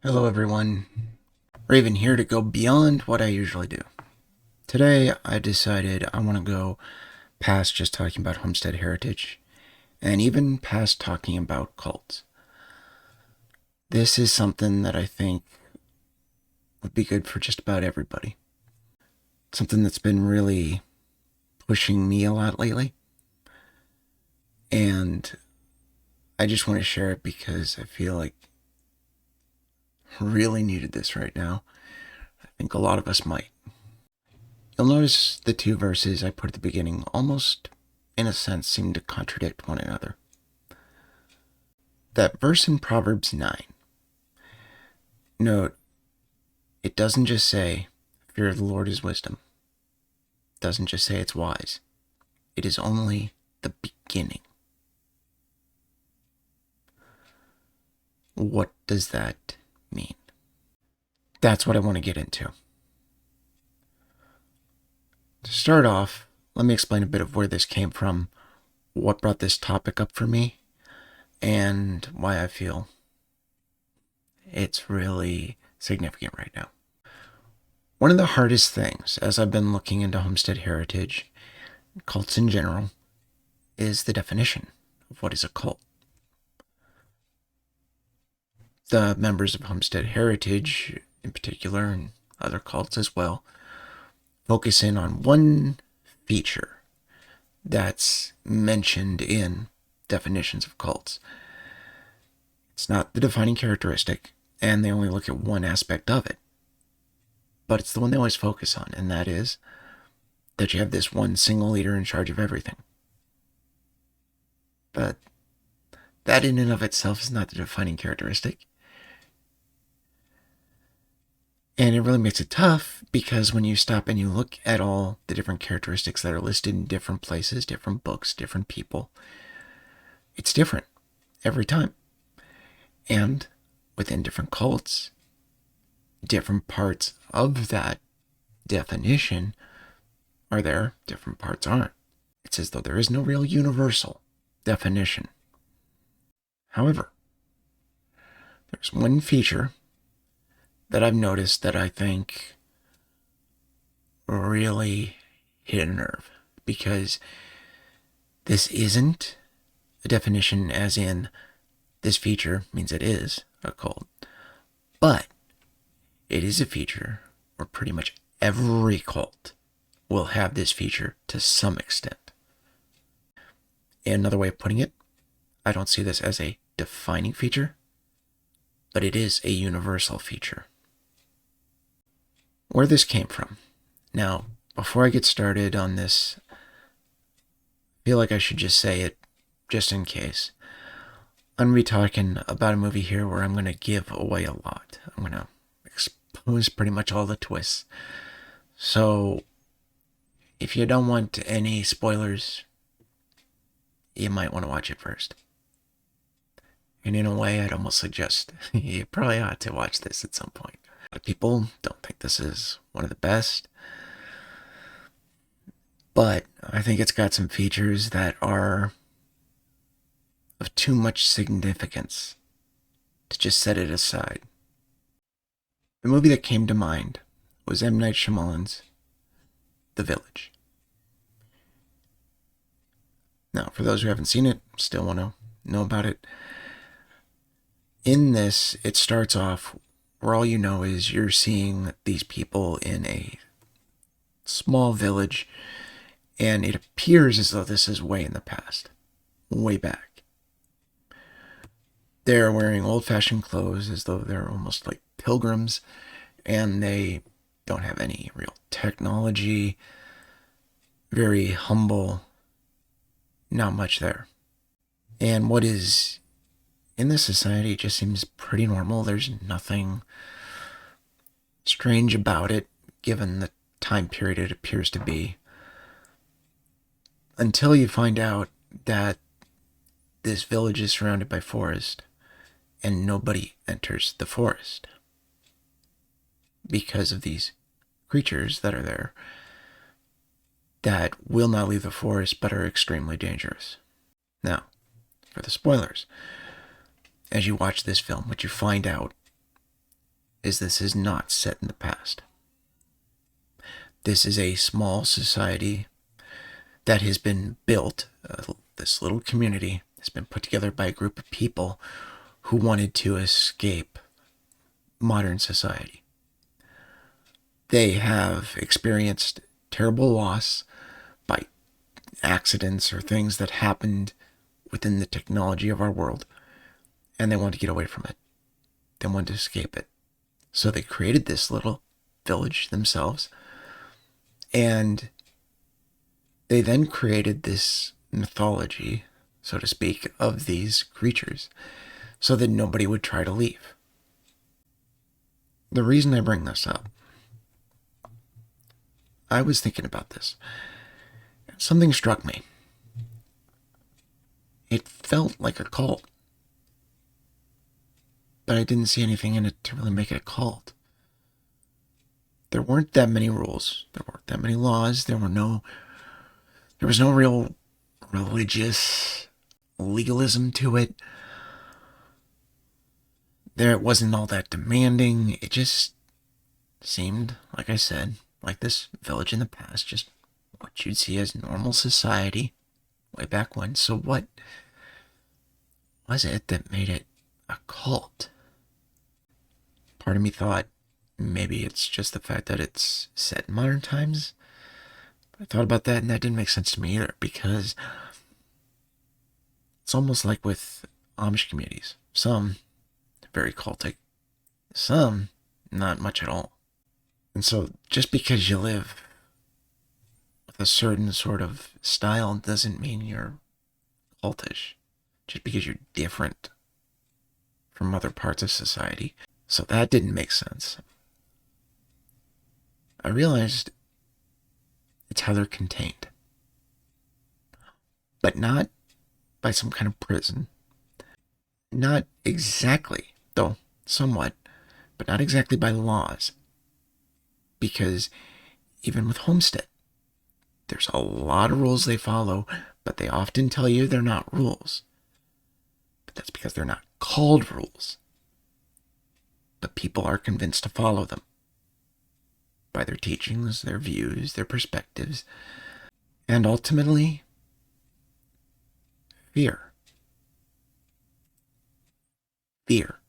Hello everyone, Raven here to go beyond what I usually do. Today I decided I want to go past just talking about homestead heritage and even past talking about cults. This is something that I think would be good for just about everybody. Something that's been really pushing me a lot lately. And I just want to share it because I feel like I really needed this right now. I think a lot of us might. You'll notice the two verses I put at the beginning almost, in a sense, seem to contradict one another. That verse in Proverbs 9, note, it doesn't just say, fear of the Lord is wisdom. It doesn't just say it's wise. It is only the beginning. What does that mean? That's what I want to get into. To start off, let me explain a bit of where this came from, what brought this topic up for me, and why I feel it's really significant right now. One of the hardest things, as I've been looking into homestead heritage, cults in general, is the definition of what is a cult. The members of homestead heritage, in particular, and other cults as well, focus in on one feature that's mentioned in definitions of cults. It's not the defining characteristic, and they only look at one aspect of it. But it's the one they always focus on, and that is that you have this one single leader in charge of everything. But that in and of itself is not the defining characteristic. And it really makes it tough because when you stop and you look at all the different characteristics that are listed in different places, different books, different people, it's different every time. And within different cults, different parts of that definition are there, different parts aren't. It's as though there is no real universal definition. However, there's one feature that I've noticed that I think really hit a nerve, because this isn't a definition as in this feature means it is a cult, but it is a feature where pretty much every cult will have this feature to some extent. Another way of putting it, I don't see this as a defining feature, but it is a universal feature. Where this came from. Now, before I get started on this, I feel like I should just say it, just in case. I'm going to be talking about a movie here where I'm going to give away a lot. I'm going to expose pretty much all the twists. So, if you don't want any spoilers, you might want to watch it first. And in a way, I'd almost suggest you probably ought to watch this at some point. A lot of people don't think this is one of the best, but I think it's got some features that are of too much significance to just set it aside. The movie that came to mind was M. Night Shyamalan's The Village. Now, for those who haven't seen it, still want to know about it, in this, it starts off where all you know is you're seeing these people in a small village, and it appears as though this is way in the past, way back. They're wearing old-fashioned clothes as though they're almost like pilgrims, and they don't have any real technology, very humble, not much there. And what is in this society just seems pretty normal. There's nothing strange about it, given the time period it appears to be. Until you find out that this village is surrounded by forest, and nobody enters the forest because of these creatures that are there that will not leave the forest but are extremely dangerous. Now, for the spoilers, as you watch this film, what you find out is this is not set in the past. This is a small society that has been built. This little community has been put together by a group of people who wanted to escape modern society. They have experienced terrible loss by accidents or things that happened within the technology of our world, and they want to get away from it. They want to escape it. So they created this little village themselves, and they then created this mythology, so to speak, of these creatures so that nobody would try to leave. The reason I bring this up, I was thinking about this. Something struck me. It felt like a cult, but I didn't see anything in it to really make it a cult. There weren't that many rules. There weren't that many laws. There was no real religious legalism to it. It wasn't all that demanding. It just seemed, like I said, like this village in the past, just what you'd see as normal society way back when. So what was it that made it a cult? Part of me thought maybe it's just the fact that it's set in modern times. But I thought about that and that didn't make sense to me either, because it's almost like with Amish communities. Some very cultic, some not much at all. And so just because you live with a certain sort of style doesn't mean you're cultish. Just because you're different from other parts of society. So that didn't make sense. I realized it's how they're contained. But not by some kind of prison. Not exactly, though somewhat, but not exactly by laws. Because even with Homestead, there's a lot of rules they follow, but they often tell you they're not rules. But that's because they're not called rules. But people are convinced to follow them by their teachings, their views, their perspectives, and ultimately, fear. Fear.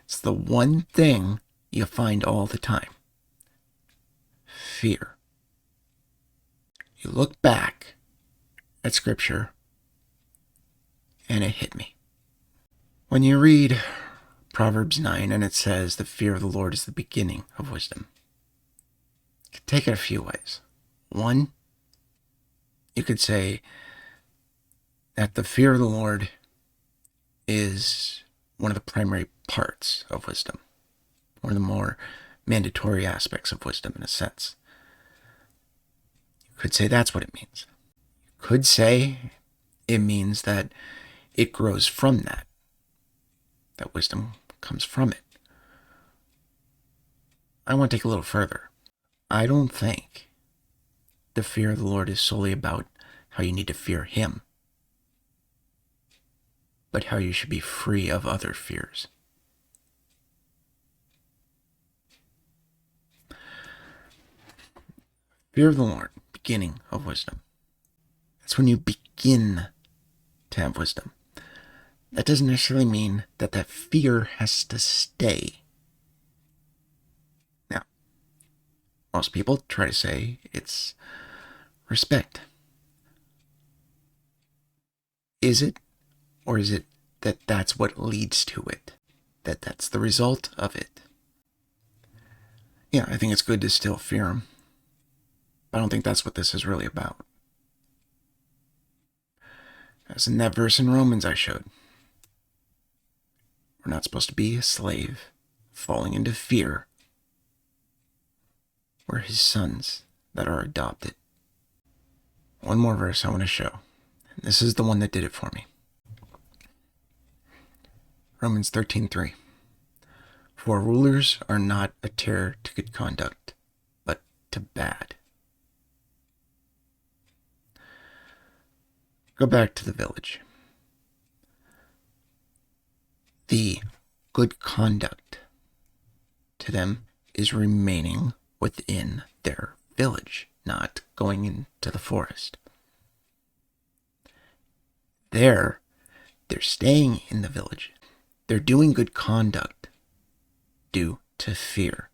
It's the one thing you find all the time. Fear. You look back at Scripture, and it hit me. When you read Proverbs 9 and it says, the fear of the Lord is the beginning of wisdom, you could take it a few ways. One, you could say that the fear of the Lord is one of the primary parts of wisdom, one of the more mandatory aspects of wisdom in a sense. You could say that's what it means. You could say it means that it grows from that wisdom comes from it. I want to take a little further. I don't think the fear of the Lord is solely about how you need to fear Him, but how you should be free of other fears. Fear of the Lord, beginning of wisdom. That's when you begin to have wisdom. That doesn't necessarily mean that that fear has to stay. Now, most people try to say it's respect. Is it? Or is it that that's what leads to it? That that's the result of it? Yeah, I think it's good to still fear Him. But I don't think that's what this is really about. As in that verse in Romans I showed, we're not supposed to be a slave, falling into fear. We're His sons that are adopted. One more verse I want to show. And this is the one that did it for me. Romans 13:3. For rulers are not a terror to good conduct, but to bad. Go back to the village. The Good conduct to them is remaining within their village, not going into the forest. They're staying in the village. They're doing good conduct due to fear.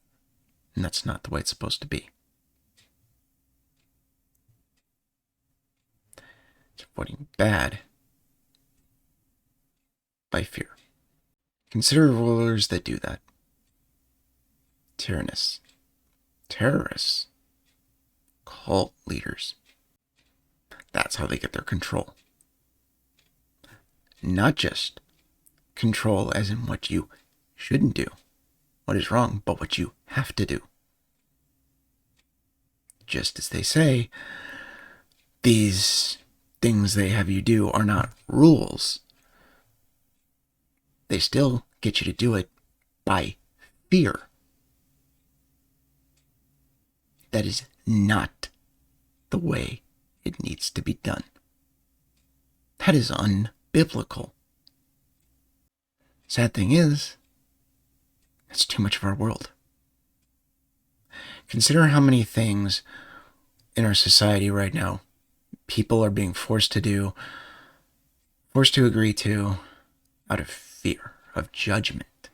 And that's not the way it's supposed to be. It's avoiding bad by fear. Consider rulers that do that. Tyrannists, terrorists, cult leaders. That's how they get their control. Not just control as in what you shouldn't do, what is wrong, but what you have to do. Just as they say, these things they have you do are not rules. They still get you to do it by fear. That is not the way it needs to be done. That is unbiblical. Sad thing is, that's too much of our world. Consider how many things in our society right now people are being forced to do, forced to agree to, out of fear of judgment.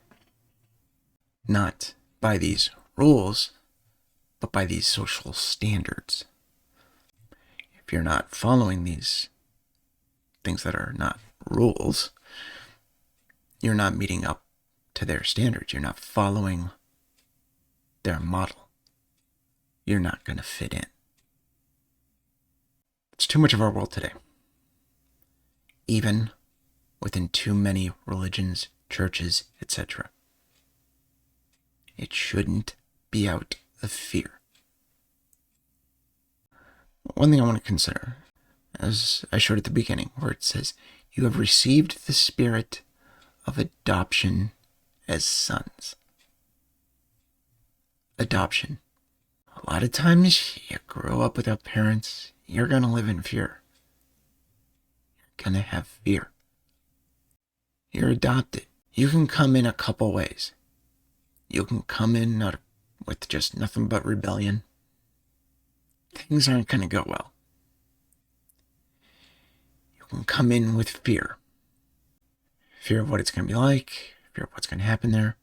Not by these rules, but by these social standards. If you're not following these things that are not rules, you're not meeting up to their standards. You're not following their model. You're not going to fit in. It's too much of our world today. Even within too many religions, churches, etc. It shouldn't be out of fear. One thing I want to consider, as I showed at the beginning, where it says, you have received the spirit of adoption as sons. Adoption. A lot of times you grow up without parents, you're going to live in fear. You're going to have fear. You're adopted. You can come in a couple ways. You can come in with just nothing but rebellion. Things aren't going to go well. You can come in with fear. Fear of what it's going to be like, fear of what's going to happen there,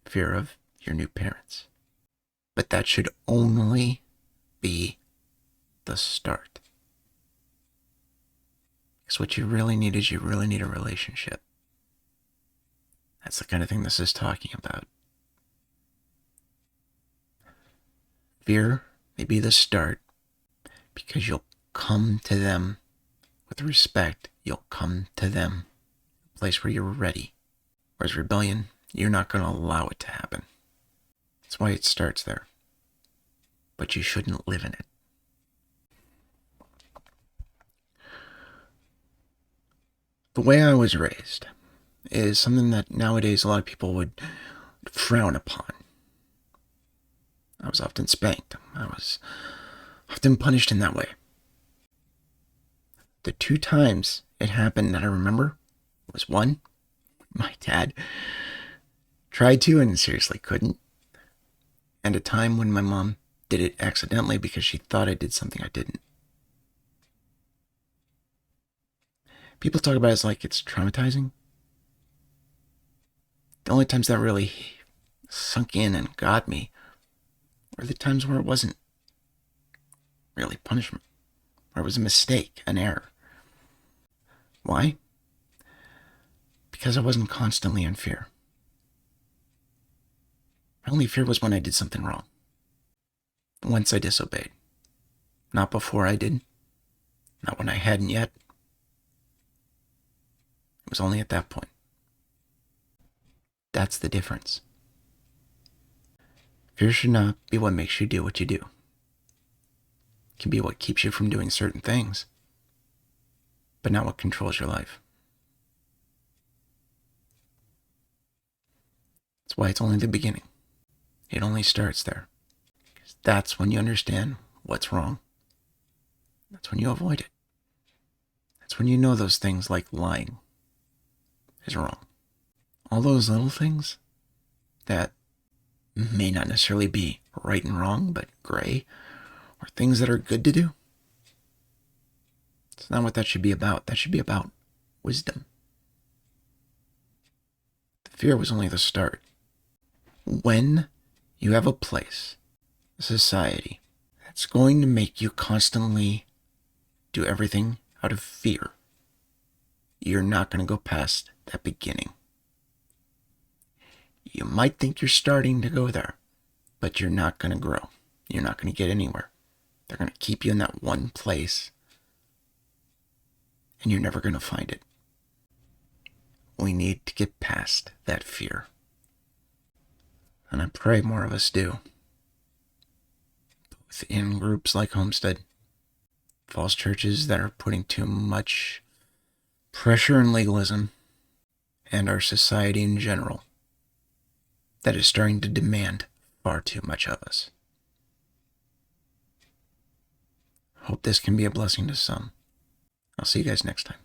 fear of your new parents. But that should only be the start. Because what you really need is you really need a relationship. That's the kind of thing this is talking about. Fear may be the start because you'll come to them with respect. You'll come to them a place where you're ready. Whereas rebellion, you're not going to allow it to happen. That's why it starts there. But you shouldn't live in it. The way I was raised is something that nowadays a lot of people would frown upon. I was often spanked. I was often punished in that way. The 2 times it happened that I remember was one, my dad tried to and seriously couldn't, and a time when my mom did it accidentally because she thought I did something I didn't. People talk about it as like it's traumatizing. The only times that really sunk in and got me were the times where it wasn't really punishment, where it was a mistake, an error. Why? Because I wasn't constantly in fear. My only fear was when I did something wrong. Once I disobeyed. Not before I did. Not when I hadn't yet. It was only at that point. That's the difference. Fear should not be what makes you do what you do. It can be what keeps you from doing certain things, but not what controls your life. That's why it's only the beginning. It only starts there. Because that's when you understand what's wrong. That's when you avoid it. That's when you know those things like lying is wrong. all those little things that may not necessarily be right and wrong, but gray, or things that are good to do. It's not what that should be about. That should be about wisdom. The fear was only the start. When you have a place, a society, that's going to make you constantly do everything out of fear, you're not going to go past that beginning. You might think you're starting to go there, but you're not going to grow. You're not going to get anywhere. They're going to keep you in that one place, and you're never going to find it. We need to get past that fear. And I pray more of us do. Within groups like Homestead, false churches that are putting too much pressure and legalism, and our society in general that is starting to demand far too much of us. Hope this can be a blessing to some. I'll see you guys next time.